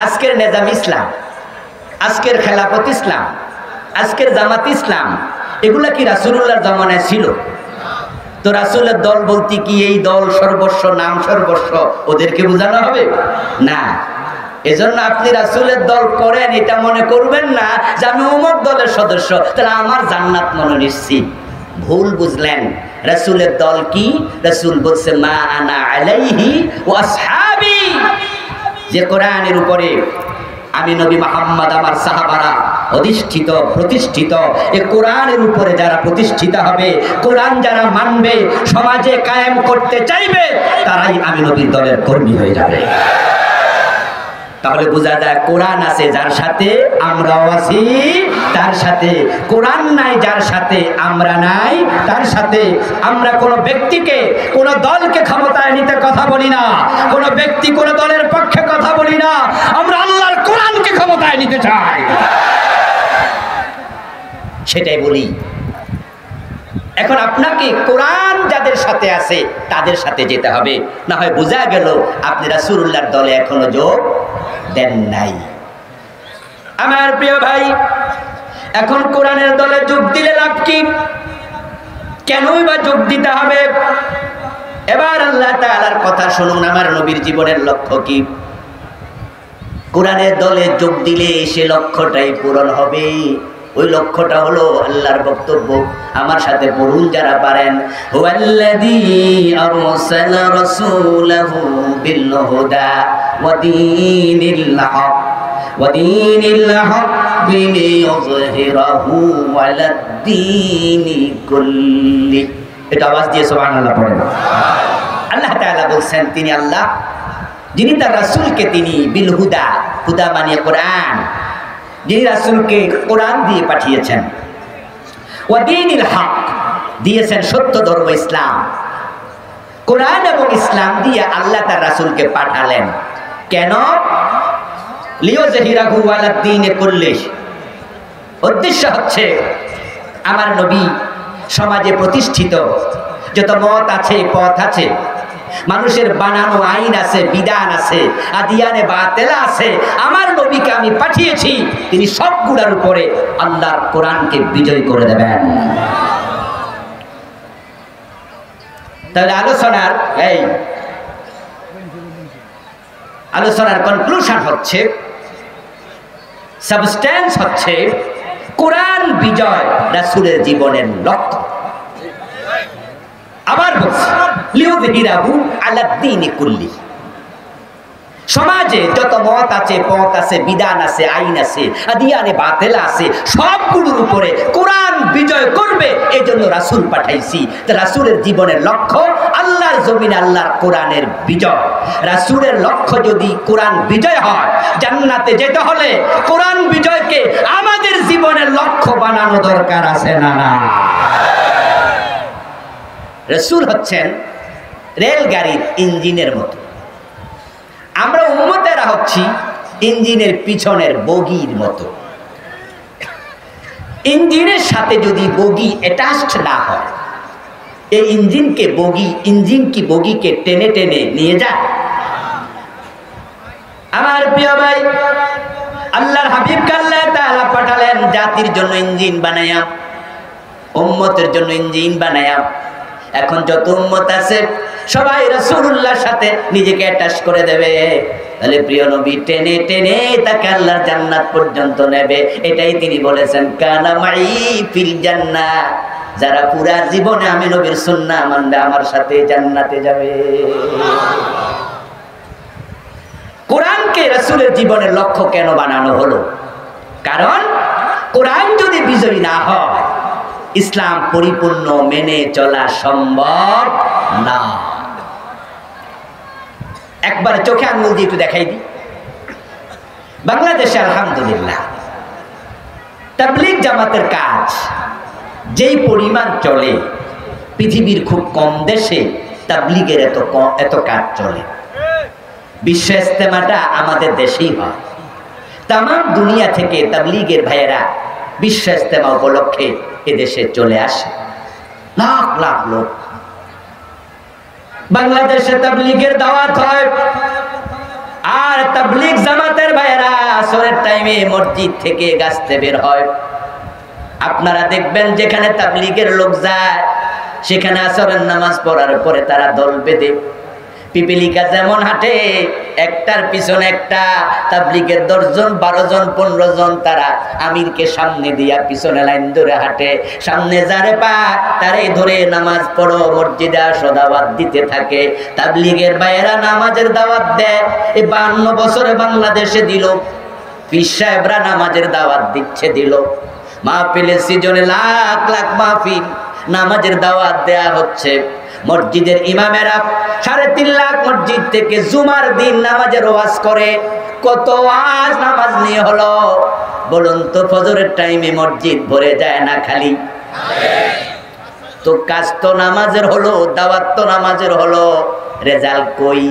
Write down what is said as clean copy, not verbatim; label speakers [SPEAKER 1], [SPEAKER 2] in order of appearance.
[SPEAKER 1] আজকের নিজাম ইসলাম, আজকের খেলাফত ইসলাম, আজকের জামাত ইসলাম, এগুলা কি রাসূলুল্লাহর জামানায় ছিল? তো রাসূলের দল বলতে কি এই দল সর্বস্ব, নাম সর্বস্ব ওদেরকে বোঝানো হবে না। এজন্য আপনি রাসূলের দল করেন এটা মনে করবেন না যে আমি অমুক দলের সদস্য, তাহলে আমার জান্নাত মনে নিশ্চিত। ভুল বুঝলেন। রাসূলের দল কি? রাসূল বলছে মা আনা আলাইহি ওয়া আসহাবি, যে কোরআনের উপরে আমি নবী মুহাম্মদ আমার সাহাবারা অধিষ্ঠিত প্রতিষ্ঠিত, এই কোরআনের উপরে যারা প্রতিষ্ঠিত হবে, কোরআন যারা মানবে, সমাজে কায়েম করতে চাইবে, তারাই আমি নবীর দলের কর্মী হয়ে যাবে। তাহলে বোঝা যায় কোরআন আছে যার সাথে আমরাও আছি তার সাথে, কোরআন নাই যার সাথে আমরা নাই তার সাথে। আমরা কোনো ব্যক্তিকে কোনো দলকে ক্ষমতায় নিতে কথা বলি না, কোনো ব্যক্তি কোনো দলের পক্ষে কথা বলি না, আমরা আল্লাহর কোরআনকে ক্ষমতায় নিতে চাই, সেটাই বলি। এখন আপনাকে কোরআন যাদের সাথে আছে তাদের সাথে যেতে হবে, না হয় বোঝা গেল আপনি রাসূলুল্লাহর দলে এখনো যোগ দেন নাই। আমার প্রিয় ভাই, এখন কোরআনের দলে যোগ দিলে লাভ কি? কেনই বা যোগ দিতে হবে? এবার আল্লাহ তাআলার কথা শুনুন, আমার নবীর জীবনের লক্ষ্য কি। কোরআনের দলে যোগ দিলে সে লক্ষ্যটাই পূরণ হবে। ওই লক্ষ্যটা হলো আল্লাহর বক্তব্য। আমার সাথে পড়ুন যারা পারেন। হুয়াল্লাযী আরসালা রাসূলাহু বিল হুদা ওয়া দীনিল হক লিইয়ুযহিরাহু আলাদ দীনি কুল্লি। এটা আওয়াজ দিয়ে সুবহানাল্লাহ পড়েন। আল্লাহ তাআলা বলছেন তিনি আল্লাহ, যিনি তার রাসূলকে তিনি বিল হুদা, হুদা মানে কোরআন, যিনি রাসূলকে কোরআন দিয়ে পাঠিয়েছেন, ওয়া দীনিল হক দিয়েছেন সত্য ধর্ম ইসলাম। কোরআন এবং ইসলাম দিয়ে আল্লাহ তার রাসূলকে পাঠালেন। কেন? লিইয়ুযহিরাহু আলাদ দীনি কুল্লি। উদ্দেশ্য হচ্ছে আমার নবী সমাজে প্রতিষ্ঠিত যত মত আছে, পথ আছে, মানুষের বানানো আইন আছে, বিধান আছে, আদিয়ানে বাতেলা আছে, আমার নবীকে আমি পাঠিয়েছি, তিনি সবগুলোর উপরে আল্লাহর কোরআনকে বিজয় করে দেবেন। তাহলে আলোচনার কনক্লুশন হচ্ছে, সাবস্টেন্স হচ্ছে কোরআন বিজয় রাসূলের জীবনের লক্ষ্য। আবার বলছি লিইয়ুযহিরাহু আলাদ দীনি কুল্লি। সমাজে যত মত আছে, পথ আছে, বিধান আছে, আইন আছে, আদিয়ানে বাতেলা আছে, সবগুলোর উপরে কোরআন বিজয় করবে। এই জন্য রাসূল পাঠাইছি। তো রাসূলের জীবনের লক্ষ্য আল্লাহর জমিনে আল্লাহর কোরআনের বিজয়। রাসূলের লক্ষ্য যদি কোরআন বিজয় হয়, জান্নাতে যেতে হলে কোরআন বিজয়কে আমাদের জীবনের লক্ষ্য বানানো দরকার আছে না? না। রাসূল হচ্ছেন রেলগাড়ির ইঞ্জিনের মতো, আমরা উম্মতেরা হচ্ছি ইঞ্জিনের পিছনের বগির মতো। ইঞ্জিনের সাথে যদি বগি অ্যাটাচড না হয়, এই ইঞ্জিন কি বগিকে টেনে টেনে নিয়ে যায়? আমার প্রিয় ভাই, আল্লাহর হাবিবকে আল্লাহ তাআলা পাঠালেন জাতির জন্য ইঞ্জিন বানায়া, উম্মতের জন্য ইঞ্জিন বানায়া। এখন যত উম্মত আছে সবাই রাসূলুল্লাহর সাথে নিজেকে অ্যাটাচ করে দেবে, তাহলে প্রিয় নবী টেনে টেনে তাকে আল্লাহর জান্নাত পর্যন্ত নেবে। এটাই তিনি বলেছেন, কানা মাই ফিল জান্নাহ, যারা পুরা জীবনে আমি নবীর সুন্নাহ মানবে আমার সাথে জান্নাতে যাবে। কোরআনকে রাসূলের জীবনের লক্ষ্য কেন বানানো হলো? কারণ কোরআন যদি বিজয়ী না হয়, ইসলাম পরিপূর্ণ মেনে চলা সম্ভব না। একবার চোখে আঙ্গুল দিয়ে একটু দেখাই দিই। বাংলাদেশে আলহামদুলিল্লাহ তাবলীগ জামাতের কাজ যেই পরিমাণ চলে, পৃথিবীর খুব কম দেশে তাবলীগের এত কাজ চলে। বিশ্ব ইজতেমাটা আমাদের দেশেই হয়। তামাম দুনিয়া থেকে তাবলীগের ভাইয়েরা বিশ্ব ইজতেমা উপলক্ষে এদেশে চলে আসে, লাখ লাখ লোক। বাংলাদেশে তাবলীগের দাওয়াত হয়, আর তাবলীগ জামাতের ভাইয়েরা আসরের টাইমে মসজিদ থেকে গাছতে বের হয়। আপনারা দেখবেন যেখানে তাবলীগের লোক যায় সেখানে আসরের নামাজ পড়ার পরে তারা দল বেঁধে পিপিলিকা যেমন হাঁটে, একটার পিছনে একটা, তাবলীগের 10 জন 12 জন 15 জন তারা আমিরকে সামনে দিয়া পিছনে লাইন ধরে হাঁটে। সামনে যারে পায় তারে ধরে নামাজ পড়ো, মসজিদে আসো, দাওয়াত দিতে থাকে। তাবলীগের ভাইয়েরা নামাজের দাওয়াত দেয়। এই 52 বছরে বাংলাদেশে দিল, পীর সাহেবরা নামাজের দাওয়াত দিল। মাহফিলের সিজনে লাখ লাখ মাহফিল নামাজের দাওয়াত দেয়া হচ্ছে। মসজিদের ইমামেরা 3.5 লাখ মসজিদ থেকে জুমার দিন নামাজের ওয়াজ করে। কত ওয়াজ নামাজ নিয়ে হলো বলুন তো? ফজরের টাইমে মসজিদ ভরে যায় না খালি? তো কাজ তো নামাজের হলো, দাওয়াত তো নামাজের হলো, রেজাল্ট কই?